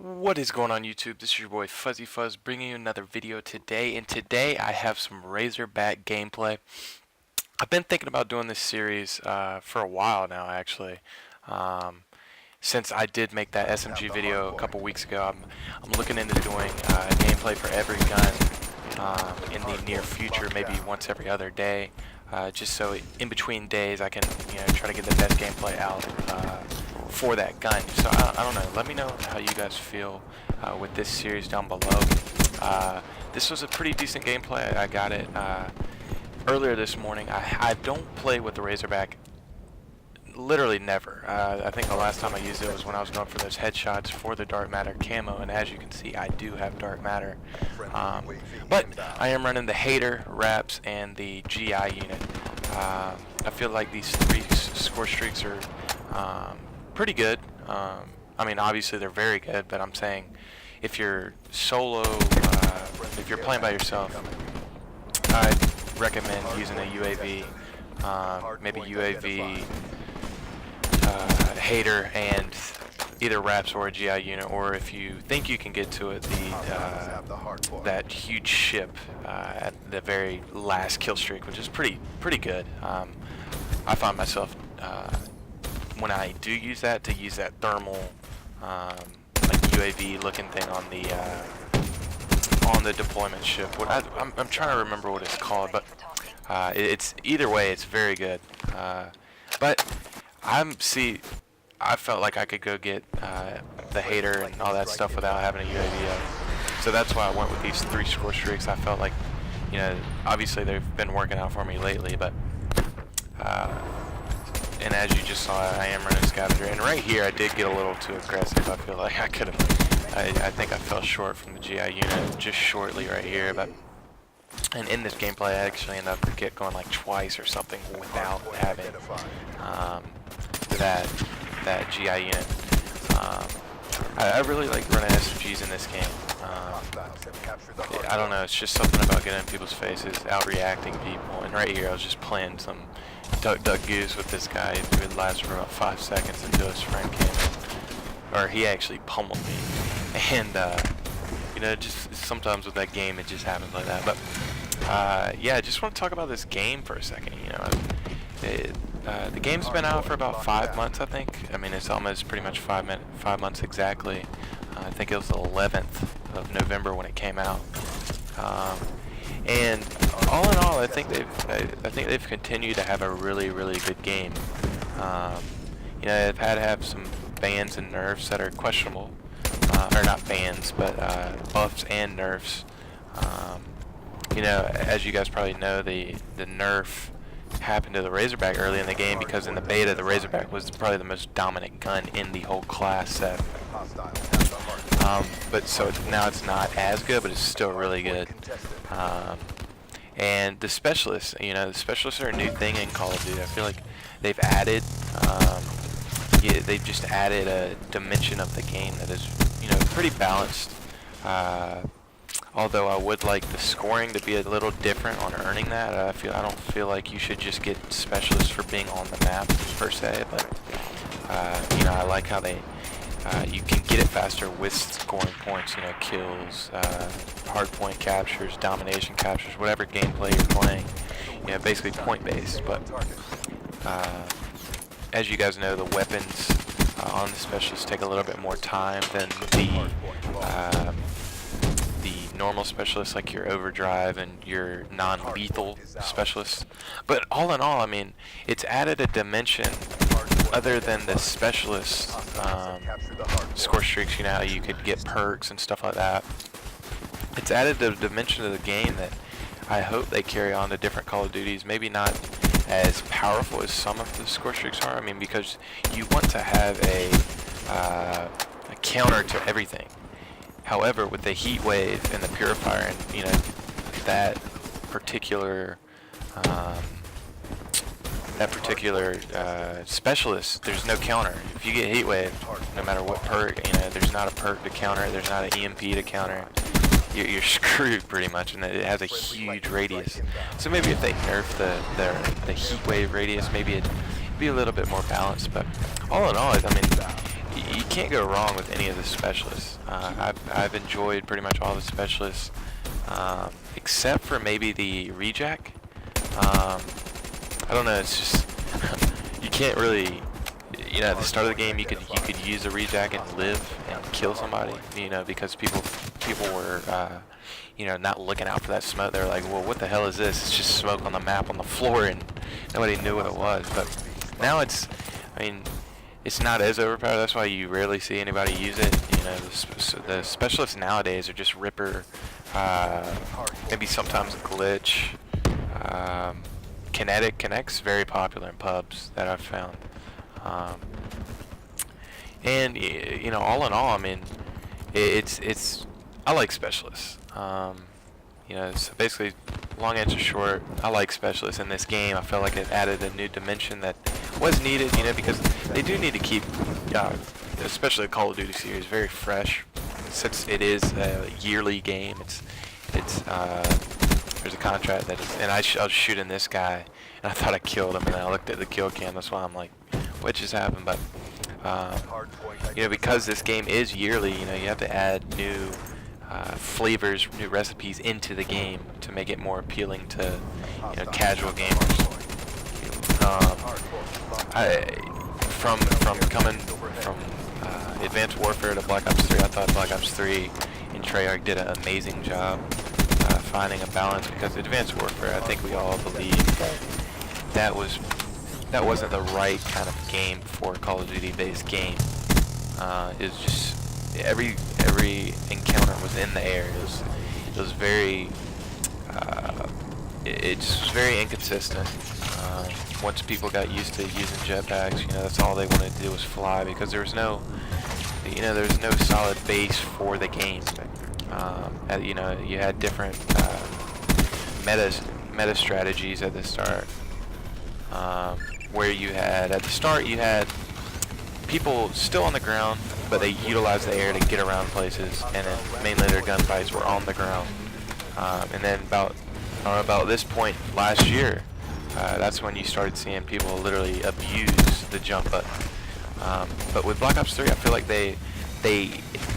What is going on YouTube? This is your boy Fuzzy Fuzz bringing you another video today, and today I have some Razorback gameplay. I've been thinking about doing this series for a while now actually. Since I did make that SMG video a couple weeks ago, I'm looking into doing gameplay for every gun in the near future, maybe once every other day, just so in between days I can try to get the best gameplay out for that gun. So I don't know, let me know how you guys feel with this series down below. This was a pretty decent gameplay. I got it earlier this morning. I don't play with the Razorback literally never. I think the last time I used it was when I was going for those headshots for the Dark Matter camo, and as you can see I do have Dark Matter. But I am running the Hater, Wraps, and the GI unit. I feel like these three score streaks are pretty good. I mean, obviously they're very good, but I'm saying if you're solo, if you're playing by yourself, I'd recommend using a UAV, maybe UAV, Hater, and either Wraps or a GI unit, or if you think you can get to it, that huge ship at the very last kill streak, which is pretty good. I find myself when I do use that, to use that thermal like UAV looking thing on the deployment ship. I'm trying to remember what it's called, but it's either way it's very good. But I felt like I could go get the Hater and all that stuff without having a UAV up. So that's why I went with these 3 score streaks. I felt like, obviously they've been working out for me lately, but and as you just saw, I am running Scavenger. And right here I did get a little too aggressive. I feel like I could have, I think I fell short from the GI unit just shortly right here, but and in this gameplay I actually ended up going like twice or something without having that GI unit. I really like running SMGs in this game. I don't know, it's just something about getting in people's faces, out-reacting people, and right here I was just playing some duck goose with this guy. It would last for about 5 seconds until his friend came in, or he actually pummeled me. And just sometimes with that game it just happens like that. But yeah, I just want to talk about this game for a second. The game's been out for about 5 months, I think. I mean, it's almost pretty much 5 months exactly. I think it was the 11th of November when it came out. And all in all, I think they've continued to have a really good game. They've had to have some bans and nerfs that are questionable, or not bans, but buffs and nerfs. As you guys probably know, the nerf happened to the Razorback early in the game because in the beta the Razorback was probably the most dominant gun in the whole class set. But so now it's not as good, but it's still really good. And the specialists, the specialists are a new thing in Call of Duty. I feel like they've added, they've just added a dimension of the game that is, pretty balanced. Although I would like the scoring to be a little different on earning that. I don't feel like you should just get specialists for being on the map per se, but I like how you can get it faster with scoring points. Kills, hard point captures, domination captures, whatever gameplay you're playing. Basically point based. But as you guys know, the weapons on the specialists take a little bit more time than the normal specialists, like your overdrive and your non-lethal specialists. But all in all, I mean, it's added a dimension other than the specialist score streaks. You could get perks and stuff like that. It's added a dimension to the game that I hope they carry on to different Call of Duties. Maybe not as powerful as some of the score streaks are. I mean, because you want to have a counter to everything. However, with the heat wave and the purifier and that particular specialist, there's no counter. If you get heat wave, no matter what perk, there's not a perk to counter it. There's not an EMP to counter it. You're screwed pretty much, and it has a huge radius. So maybe if they nerf the heat wave radius, maybe it'd be a little bit more balanced. But all in all, I mean, you can't go wrong with any of the specialists. I've enjoyed pretty much all the specialists, except for maybe the rejack. I don't know. It's just you can't really. At the start of the game, you could use a rejack and live and kill somebody. Because people were not looking out for that smoke. They were like, well, what the hell is this? It's just smoke on the map on the floor, and nobody knew what it was. But now it's not as overpowered. That's why you rarely see anybody use it. The specialists nowadays are just Ripper, maybe sometimes a glitch. Kinect's very popular in pubs that I've found. And all in all, I mean, it's I like specialists. So basically, long answer short, I like specialists in this game. I felt like it added a new dimension that was needed, because they do need to keep, especially the Call of Duty series, very fresh. Since it is a yearly game, there's a contract that is, and I was shooting this guy, and I thought I killed him, and then I looked at the kill cam. That's why I'm like, what just happened? But because this game is yearly, you have to add new flavors, new recipes into the game to make it more appealing to casual gamers. From coming from Advanced Warfare to Black Ops 3, I thought Black Ops 3 and Treyarch did an amazing job finding a balance, because Advanced Warfare, I think we all believe that wasn't the right kind of game for a Call of Duty based game. It was just every encounter was in the air. It was very it just was very inconsistent. Once people got used to using jetpacks, that's all they wanted to do was fly, because there was no solid base for the game. You had different meta strategies at the start, where at the start you had people still on the ground, but they utilized the air to get around places, and then mainly their gunfights were on the ground. And then about this point last year, that's when you started seeing people literally abuse the jump button. But with Black Ops 3, I feel like they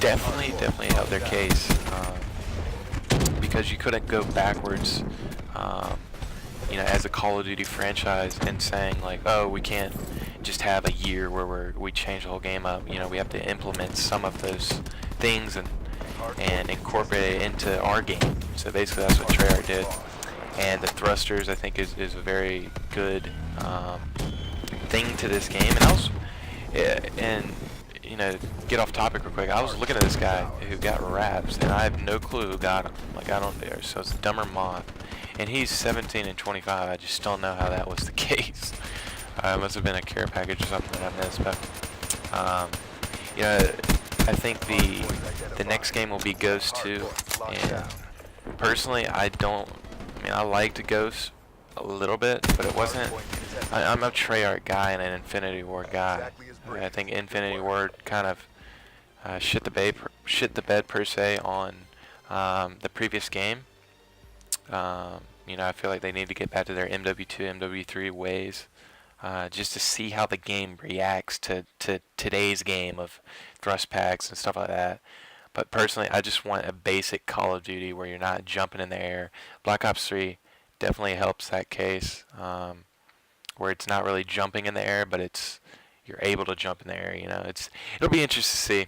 definitely held their case, because you couldn't go backwards, as a Call of Duty franchise, and saying like, oh, we can't just have a year where we change the whole game up. We have to implement some of those things and incorporate it into our game. So basically, that's what Treyarch did. And the thrusters, I think, is a very good thing to this game. And get off topic real quick. I was looking at this guy who got wraps, and I have no clue who got him. Like, I don't dare. So it's Dumber Moth, and he's 17 and 25. I just don't know how that was the case. It must have been a care package or something that I missed. But I think the next game will be Ghost 2, and personally, I liked Ghost a little bit, but it wasn't. I'm a Treyarch guy and an Infinity Ward guy. I think Infinity Ward kind of shit the bed per se on the previous game. I feel like they need to get back to their MW2, MW3 ways, just to see how the game reacts to today's game of thrust packs and stuff like that. But personally, I just want a basic Call of Duty where you're not jumping in the air. Black Ops 3 definitely helps that case, where it's not really jumping in the air, but you're able to jump in the air. It'll be interesting to see.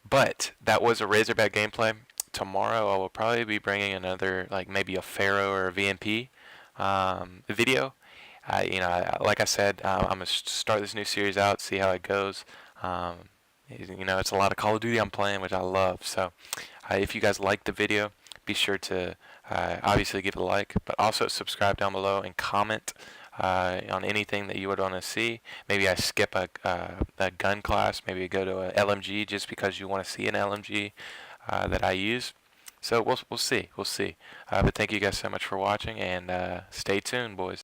But that was a Razorback gameplay. Tomorrow I will probably be bringing another, like maybe a Pharaoh or a VMP video. Like I said, I'm gonna start this new series out, see how it goes. It's a lot of Call of Duty I'm playing, which I love. So if you guys like the video, be sure to obviously give it a like, but also subscribe down below and comment on anything that you would want to see. Maybe I skip a gun class, maybe I go to a LMG just because you want to see an LMG that I use. So we'll see. But thank you guys so much for watching, and stay tuned, boys.